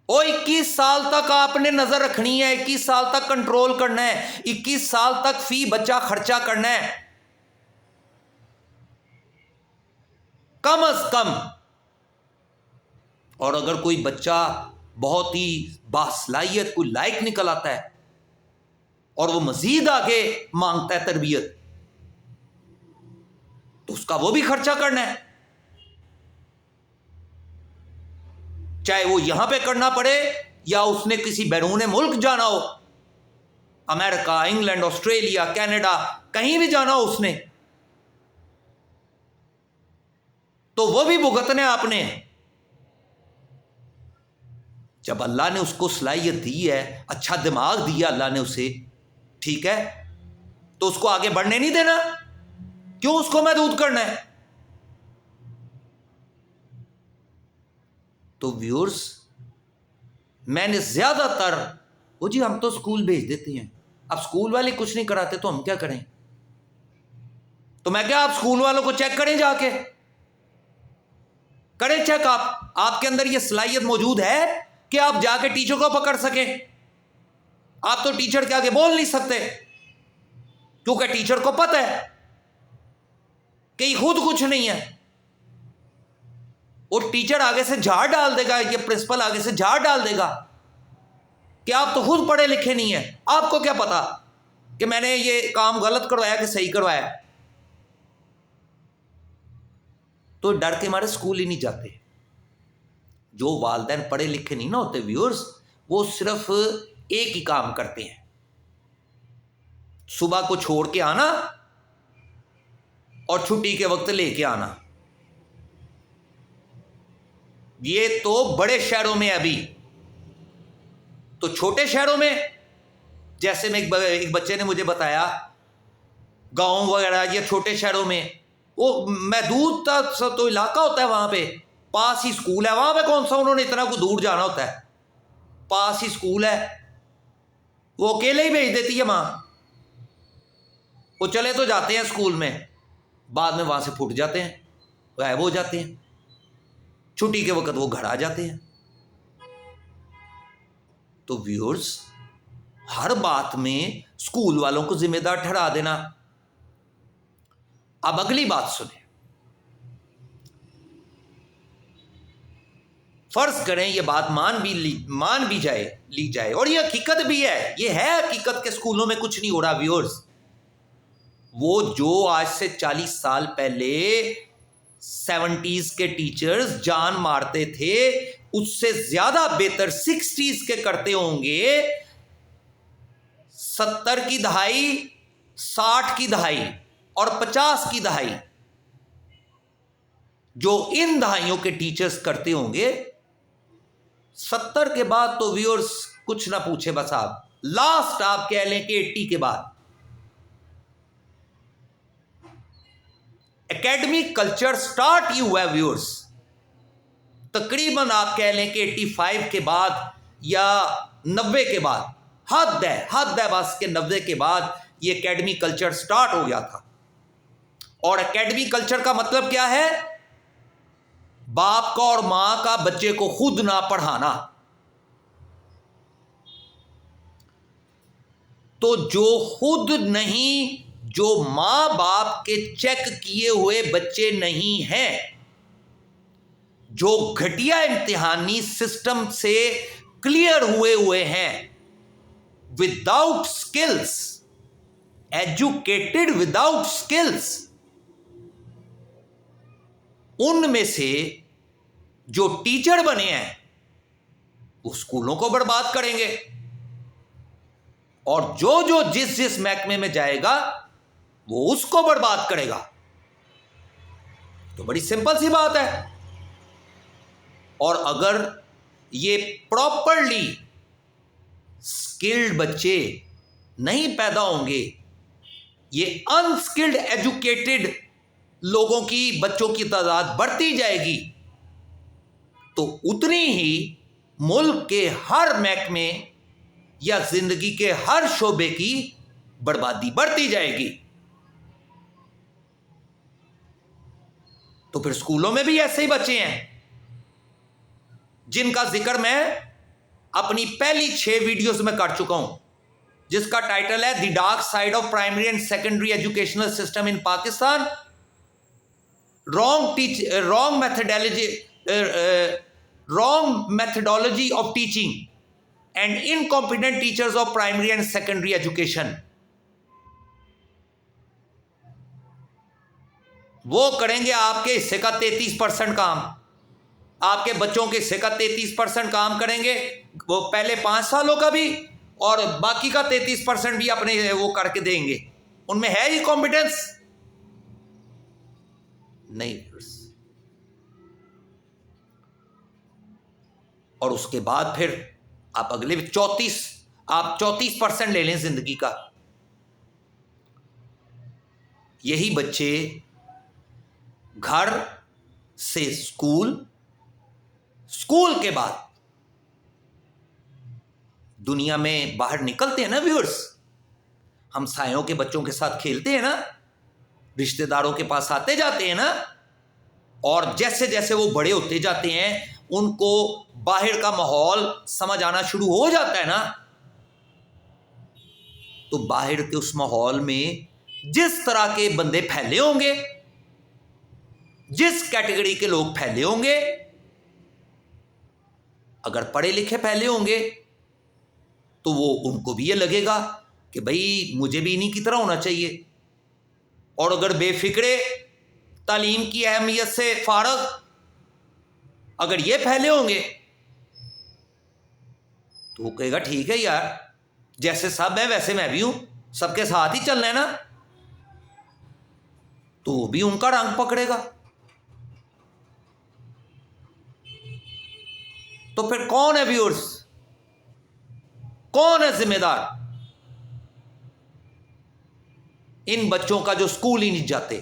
ओ 21 साल तक आपने नजर रखनी है, 21 साल तक कंट्रोल करना है, 21 साल तक फी बच्चा खर्चा करना है कम अज कम। और अगर कोई बच्चा बहुत ही बासलाहियत कोई लायक निकल आता है और वो मजीद आगे मांगता है तरबियत, तो उसका वो भी खर्चा करना है, चाहे वो यहां पे करना पड़े या उसने किसी बैरून मुल्क जाना हो, अमेरिका, इंग्लैंड, ऑस्ट्रेलिया, कनाडा, कहीं भी जाना हो उसने, तो वो भी भुगतने आपने। जब अल्लाह ने उसको सलाहियत दी है, अच्छा दिमाग दिया अल्लाह ने उसे, ठीक है, तो उसको आगे बढ़ने नहीं देना? क्यों उसको महदूद करना है? तो व्यूअर्स, मैंने ज्यादातर, वो जी हम तो स्कूल भेज देते हैं, अब स्कूल वाले कुछ नहीं कराते तो हम क्या करें? तो मैं क्या, आप स्कूल वालों को चेक करें, जाके करें चेक। आप, आपके अंदर ये सलाहियत मौजूद है कि आप जाके टीचर को पकड़ सकें? आप तो टीचर के आगे बोल नहीं सकते, क्योंकि टीचर को पता है कि खुद कुछ नहीं है। और टीचर आगे से झाड़ डाल देगा, ये प्रिंसिपल आगे से झाड़ डाल देगा कि आप तो खुद पढ़े लिखे नहीं है, आपको क्या पता कि मैंने ये काम गलत करवाया कि सही करवाया। तो डर के मारे स्कूल ही नहीं जाते। जो वालिदैन पढ़े लिखे नहीं ना होते व्यूअर्स, वो सिर्फ एक ही काम करते हैं, सुबह को छोड़ के आना और छुट्टी के वक्त लेके आना। ये तो बड़े शहरों में, अभी तो छोटे शहरों में, जैसे में एक बच्चे ने मुझे बताया, गांव वगैरह या छोटे शहरों में, वो महदूद तक तो इलाका होता है, वहां पे पास ही स्कूल है, वहां पे कौन सा उन्होंने इतना को दूर जाना होता है, पास ही स्कूल है, वो अकेले ही भेज देती है मां। वो चले तो जाते हैं स्कूल में, बाद में वहां से फूट जाते हैं, गायब हो जाते हैं, छुट्टी के वक्त वो घर आ जाते हैं। तो व्यूअर्स, हर बात में स्कूल वालों को जिम्मेदार ठहरा देना। अब अगली बात सुने। फर्ज करें ये बात मान भी ली जाए, और ये हकीकत भी है, ये है हकीकत के स्कूलों में कुछ नहीं हो रहा व्यूअर्स। वो जो आज से 40 साल पहले 70s के टीचर्स जान मारते थे, उससे ज्यादा बेहतर 60s के करते होंगे। 70 की दहाई, 60 की दहाई और 50 की दहाई, जो इन दहाइयों के टीचर्स करते होंगे, 70 के बाद तो व्यूअर्स कुछ ना पूछे, बस आप लास्ट आप कह लें कि 80 के बाद एकेडमिक कल्चर स्टार्ट ही हुआ है व्यूअर्स। तकरीबन आप कह लें कि 85 के बाद या 90 के बाद, हद है बस के 90 के बाद ये एकेडमिक कल्चर स्टार्ट हो गया था। और एकेडमिक कल्चर का मतलब क्या है? बाप का और मां का बच्चे को खुद ना पढ़ाना। तो जो खुद नहीं, जो मां बाप के चेक किए हुए बच्चे नहीं हैं, जो घटिया इम्तिहानी सिस्टम से क्लियर हुए हैं, without skills, educated without skills, उनमें से जो टीचर बने हैं वो स्कूलों को बर्बाद करेंगे, और जो जिस महकमे में जाएगा वो उसको बर्बाद करेगा। तो बड़ी सिंपल सी बात है। और अगर ये प्रॉपरली स्किल्ड बच्चे नहीं पैदा होंगे, ये अनस्किल्ड एजुकेटेड लोगों की, बच्चों की तादाद बढ़ती जाएगी, तो उतनी ही मुल्क के हर महकमे या जिंदगी के हर शोबे की बर्बादी बढ़ती जाएगी। तो फिर स्कूलों में भी ऐसे ही बच्चे हैं जिनका जिक्र मैं अपनी पहली 6 वीडियोस में कर चुका हूं, जिसका टाइटल है the dark side of primary and secondary educational system in Pakistan, wrong methodology of teaching and incompetent teachers of primary and secondary education। वो करेंगे आपके हिस्से का 33% काम, आपके बच्चों के हिस्से का 33% काम करेंगे, वो पहले 5 सालों का भी और बाकी का 33% भी अपने वो करके देंगे। उनमें है ही कॉम्पिटेंस नहीं। और उसके बाद फिर आप अगले 34% ले लें जिंदगी का। यही बच्चे घर से स्कूल, स्कूल के बाद दुनिया में बाहर निकलते हैं ना व्यूअर्स, हमसायों के बच्चों के साथ खेलते हैं ना, रिश्तेदारों के पास आते जाते हैं ना, और जैसे जैसे वो बड़े होते जाते हैं उनको बाहर का माहौल समझ आना शुरू हो जाता है ना, तो बाहर के उस माहौल में जिस तरह के बंदे फैले होंगे, जिस कैटेगरी के लोग फैले होंगे, अगर पढ़े लिखे फैले होंगे तो वो उनको भी ये लगेगा कि भाई मुझे भी इन्हीं की तरह होना चाहिए। और अगर बेफिक्रे तालीम की अहमियत से फारग अगर ये फैले होंगे तो वो कहेगा ठीक है यार, जैसे सब है वैसे मैं भी हूं, सबके साथ ही चलना है ना, तो वो भी उनका रंग पकड़ेगा। तो फिर कौन है व्यूअर्स, कौन है जिम्मेदार इन बच्चों का जो स्कूल ही नहीं जाते?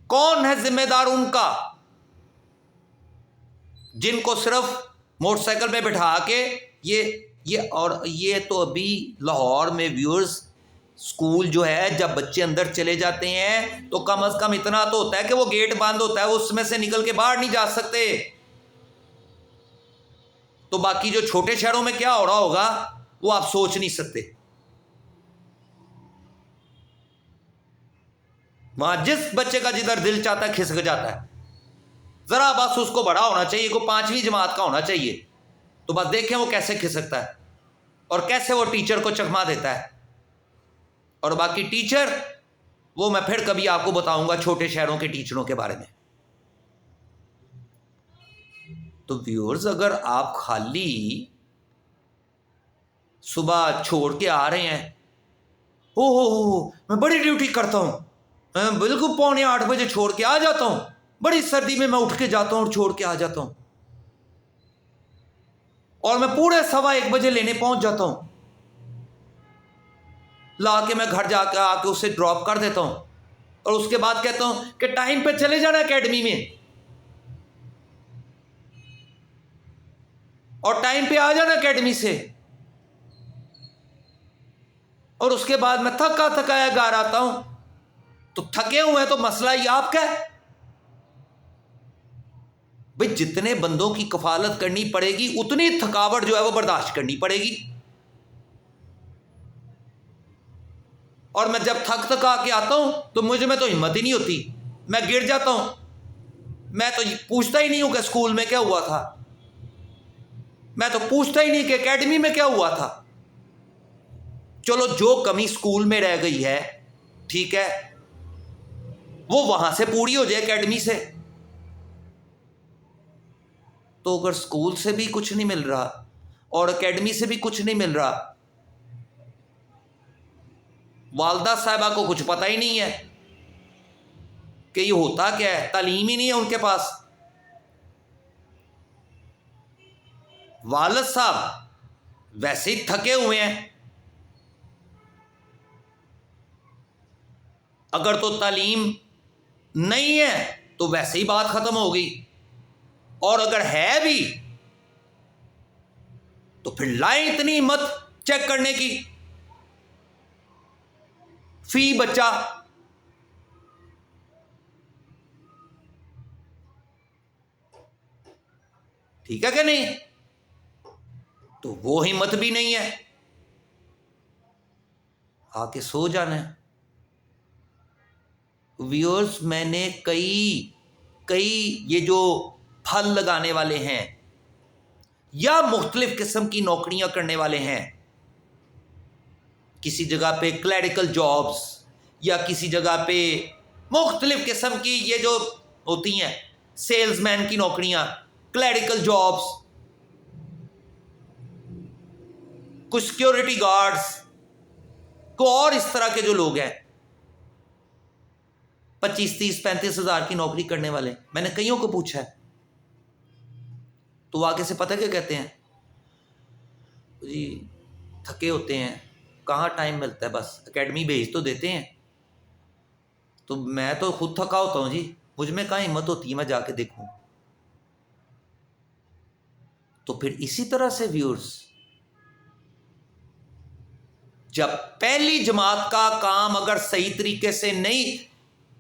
कौन है जिम्मेदार उनका जिनको सिर्फ मोटरसाइकिल पे बिठा के ये तो अभी लाहौर में व्यूअर्स स्कूल जो है, जब बच्चे अंदर चले जाते हैं तो कम से कम इतना तो होता है कि वो गेट बंद होता है, उसमें से निकल के बाहर नहीं जा सकते। तो बाकी जो छोटे शहरों में क्या हो रहा होगा वो आप सोच नहीं सकते। वहां जिस बच्चे का जिधर दिल चाहता है खिसक जाता है, जरा बस उसको बड़ा होना चाहिए, को 5वीं जमात का होना चाहिए, तो बस देखें वो कैसे खिसकता है और कैसे वो टीचर को चकमा देता है। और बाकी टीचर वो मैं फिर कभी आपको बताऊंगा छोटे शहरों के टीचरों के बारे में। तो व्यूअर्स, अगर आप खाली सुबह छोड़ के आ रहे हैं, हो मैं बड़ी ड्यूटी करता हूं, मैं बिल्कुल 7:45 बजे छोड़ के आ जाता हूं, बड़ी सर्दी में मैं उठ के जाता हूं और छोड़ के आ जाता हूं, और मैं पूरे 1:15 बजे लेने पहुंच जाता हूं, ला के मैं घर जाके आके उसे ड्रॉप कर देता हूं, और उसके बाद कहता हूं कि टाइम पे चले जाना एकेडमी में और टाइम पे आ जाना एकेडमी से, और उसके बाद मैं थका थकाया घर आता हूं। तो थके हुए हैं तो मसला ही आपका है भाई। जितने बंदों की कफालत करनी पड़ेगी उतनी थकावट जो है वो बर्दाश्त करनी पड़ेगी। और मैं जब थक थका के आता हूं तो मुझे में तो हिम्मत ही नहीं होती, मैं गिर जाता हूं, मैं तो पूछता ही नहीं हूं कि स्कूल में क्या हुआ था, मैं तो पूछता ही नहीं कि एकेडमी में क्या हुआ था। चलो जो कमी स्कूल में रह गई है ठीक है, वो वहां से पूरी हो जाए एकेडमी से। तो अगर स्कूल से भी कुछ नहीं मिल रहा और एकेडमी से भी कुछ नहीं मिल रहा, वालदा साहिबा को कुछ पता ही नहीं है कि ये होता क्या है, तालीम ही नहीं है उनके पास। वालिद साहब वैसे ही थके हुए हैं, अगर तो तालीम नहीं है तो वैसे ही बात खत्म हो गई, और अगर है भी तो फिर लाइन इतनी हिम्मत चेक करने की, फी बच्चा। ठीक है कि नहीं? तो वो हिम्मत भी नहीं है, आके सो जाना है। व्यूअर्स, मैंने कई ये जो फल लगाने वाले हैं या मुख्तलिफ किस्म की नौकरियां करने वाले हैं, किसी जगह पे क्लरिकल जॉब्स या किसी जगह पे मुख्तलिफ किस्म की ये जो होती हैं सेल्समैन की नौकरियां, क्लरिकल जॉब्स, कुछ सिक्योरिटी गार्ड्स को, और इस तरह के जो लोग हैं 25, 30, 35 हज़ार की नौकरी करने वाले। मैंने कईयों को पूछा है, तो वो आगे से पता क्या कहते हैं, जी थके होते हैं, कहाँ टाइम मिलता है, बस एकेडमी भेज तो देते हैं। तो मैं तो खुद थका होता हूँ जी, मुझ में कहाँ हिम्मत होती है मैं जाके देखूं। तो फिर इसी तरह से व्यूअर्स, जब पहली जमात का काम अगर सही तरीके से नहीं,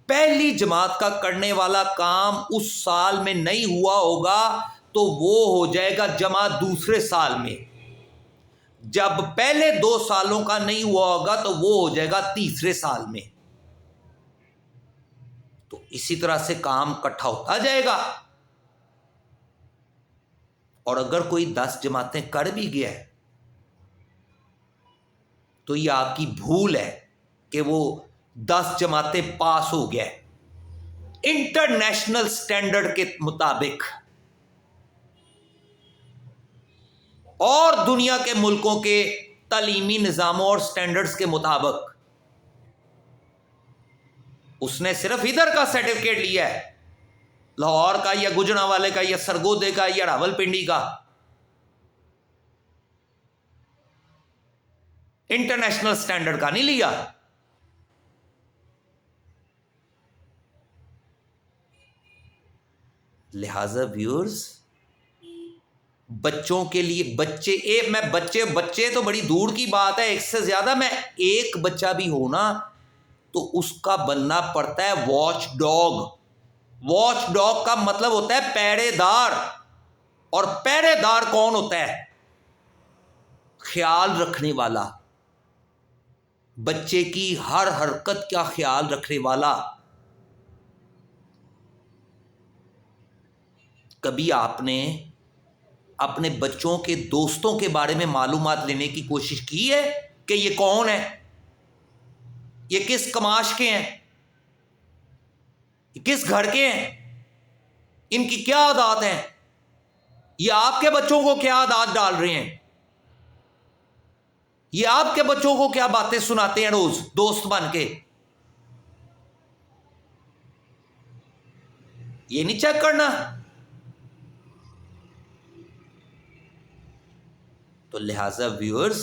पहली जमात का करने वाला काम उस साल में नहीं हुआ होगा तो वो हो जाएगा जमा दूसरे साल में। जब पहले 2 सालों का नहीं हुआ होगा तो वो हो जाएगा तीसरे साल में। तो इसी तरह से काम इकट्ठा होता जाएगा। और अगर कोई 10 जमातें कर भी गया है तो ये आपकी भूल है कि वो 10 जमातें पास हो गया है इंटरनेशनल स्टैंडर्ड के मुताबिक और दुनिया के मुल्कों के तालीमी निज़ामों और स्टैंडर्ड्स के मुताबिक। उसने सिर्फ इधर का सर्टिफिकेट लिया है, लाहौर का या गुजरांवाले का या सरगोदे का या रावलपिंडी का, इंटरनेशनल स्टैंडर्ड का नहीं लिया। लिहाजा व्यूअर्स, बच्चों के लिए बच्चे तो बड़ी दूर की बात है, एक से ज्यादा मैं एक बच्चा भी हो ना तो उसका बनना पड़ता है वॉच डॉग। वॉच डॉग का मतलब होता है पहरेदार। और पहरेदार कौन होता है? ख्याल रखने वाला, बच्चे की हर हरकत का ख्याल रखने वाला। कभी आपने अपने बच्चों के दोस्तों के बारे में मालूमात लेने की कोशिश की है कि ये कौन है, ये किस कमाश के हैं, ये किस घर के हैं, इनकी क्या आदत है, ये आपके बच्चों को क्या आदत डाल रहे हैं, ये आपके बच्चों को क्या बातें सुनाते हैं रोज दोस्त बन के? ये नहीं चेक करना? तो लिहाजा व्यूअर्स,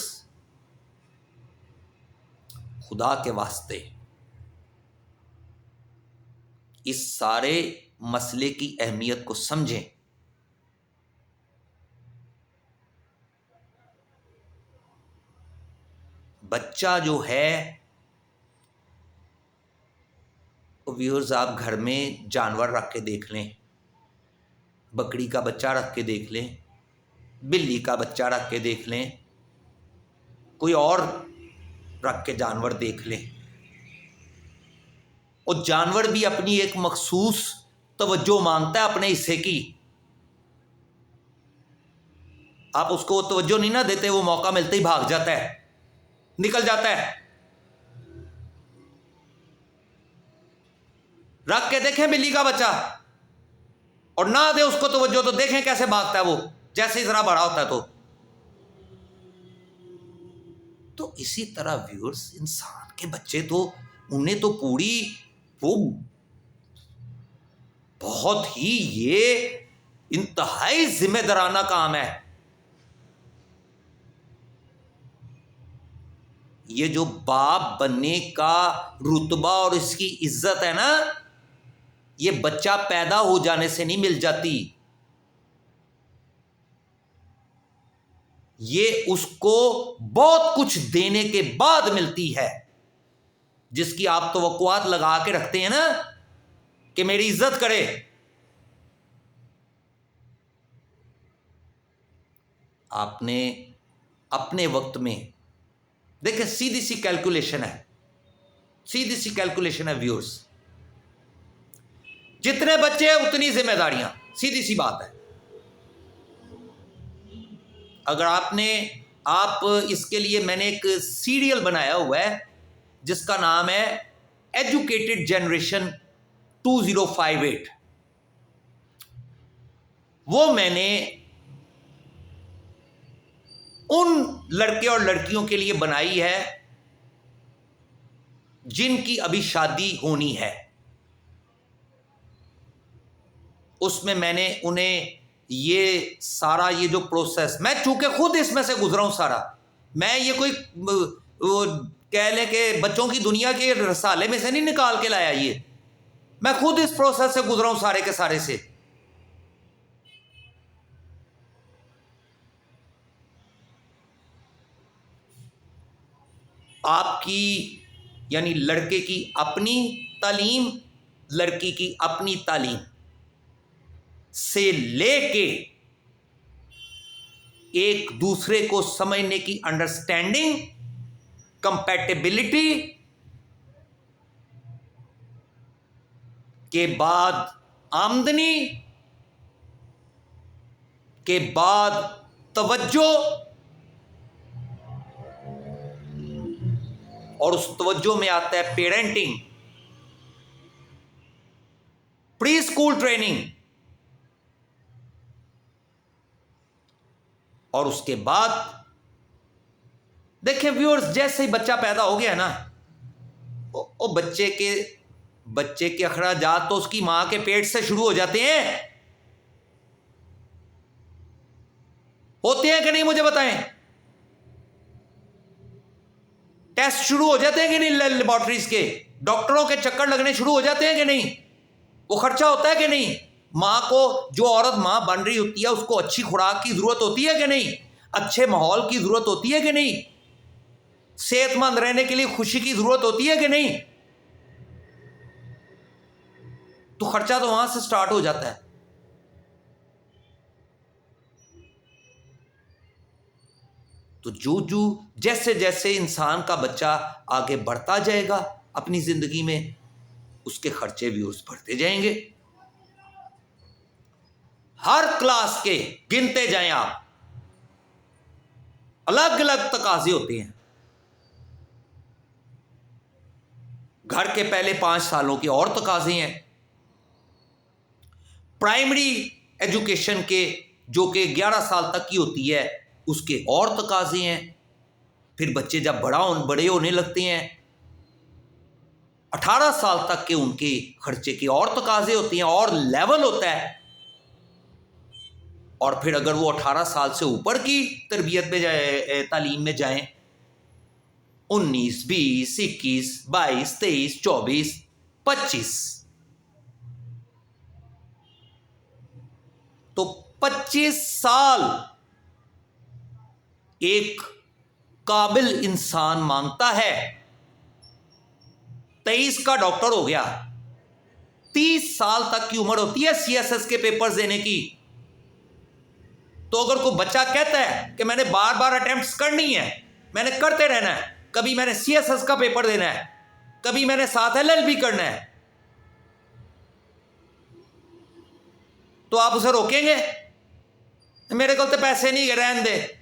खुदा के वास्ते इस सारे मसले की अहमियत को समझें। बच्चा जो है, व्यूअर्स आप घर में जानवर रख के देख लें, बकरी का बच्चा रख के देख लें, बिल्ली का बच्चा रख के देख लें, कोई और रख के जानवर देख लें, और जानवर भी अपनी एक मखसूस तवज्जो मांगता है अपने हिस्से की। आप उसको तवज्जो नहीं ना देते, वो मौका मिलते ही भाग जाता है, निकल जाता है। रख के देखें बिल्ली का बच्चा और ना दे उसको तवज्जो तो देखें कैसे भागता है वो, जैसे ही जरा बड़ा होता है तो इसी तरह व्यूअर्स, इंसान के बच्चे तो उन्हें तो पूरी वो बहुत ही ये इंतहाई जिम्मेदाराना काम है। ये जो बाप बनने का रुतबा और इसकी इज्जत है ना, ये बच्चा पैदा हो जाने से नहीं मिल जाती, ये उसको बहुत कुछ देने के बाद मिलती है, जिसकी आप तवक्कुआत लगा के रखते हैं ना कि मेरी इज्जत करे। आपने अपने वक्त में देखिए, सीधी सी कैलकुलेशन है, सीधी सी कैलकुलेशन है व्यूअर्स, जितने बच्चे हैं उतनी जिम्मेदारियां, सीधी सी बात है। अगर आप इसके लिए मैंने एक सीरियल बनाया हुआ है जिसका नाम है एजुकेटेड जनरेशन 2058। वो मैंने उन लड़के और लड़कियों के लिए बनाई है जिनकी अभी शादी होनी है, उसमें मैंने उन्हें ये सारा ये जो प्रोसेस, मैं चूंकि खुद इसमें से गुजरा हूं सारा, मैं ये कोई वो कह लें कि बच्चों की दुनिया के रसाले में से नहीं निकाल के लाया, ये मैं खुद इस प्रोसेस से गुजरा हूं सारे के सारे से। आपकी यानी लड़के की अपनी तालीम, लड़की की अपनी तालीम से लेके एक दूसरे को समझने की अंडरस्टैंडिंग, कंपैटिबिलिटी के बाद आमदनी के बाद तवज्जो, और उस तवज्जो में आता है पेरेंटिंग, प्री स्कूल ट्रेनिंग, और उसके बाद देखें व्यूअर्स, जैसे ही बच्चा पैदा हो गया ना, वो बच्चे के अखराजात तो उसकी मां के पेट से शुरू हो जाते हैं। होते हैं कि नहीं, मुझे बताएं। टेस्ट शुरू हो जाते हैं कि नहीं, लेबोरेटरीज के, डॉक्टरों के चक्कर लगने शुरू हो जाते हैं कि नहीं, वो खर्चा होता है कि नहीं। मां को, जो औरत मां बन रही होती है, उसको अच्छी खुराक की जरूरत होती है कि नहीं, अच्छे माहौल की जरूरत होती है कि नहीं, सेहतमंद रहने के लिए खुशी की जरूरत होती है कि नहीं। तो खर्चा तो वहां से स्टार्ट हो जाता है। तो जैसे जैसे इंसान का बच्चा आगे बढ़ता जाएगा अपनी जिंदगी में, उसके खर्चे भी उस बढ़ते जाएंगे। हर क्लास के गिनते जाएं आप, अलग अलग तकाजे होते हैं। घर के पहले 5 सालों के और तकाजे हैं, प्राइमरी एजुकेशन के जो कि 11 साल तक की होती है उसके और तकाजे हैं। फिर बच्चे जब बड़े होने लगते हैं, 18 साल तक के उनके खर्चे के और तकाजे होते हैं, और लेवल होता है। और फिर अगर वो 18 साल से ऊपर की तरबियत में जाए, तालीम में जाएं, 19, 20, 21, 22, 23, 24, 25, तो 25 साल एक काबिल इंसान मांगता है। 23 का डॉक्टर हो गया, 30 साल तक की उम्र होती है सीएसएस के पेपर्स देने की। तो अगर कोई बच्चा कहता है कि मैंने बार बार अटेम्प्ट्स करनी है, मैंने करते रहना है, कभी मैंने सीएसएस का पेपर देना है, कभी मैंने साथ एलएलबी करना है, तो आप उसे रोकेंगे? मेरे को तो पैसे नहीं, रहने दे,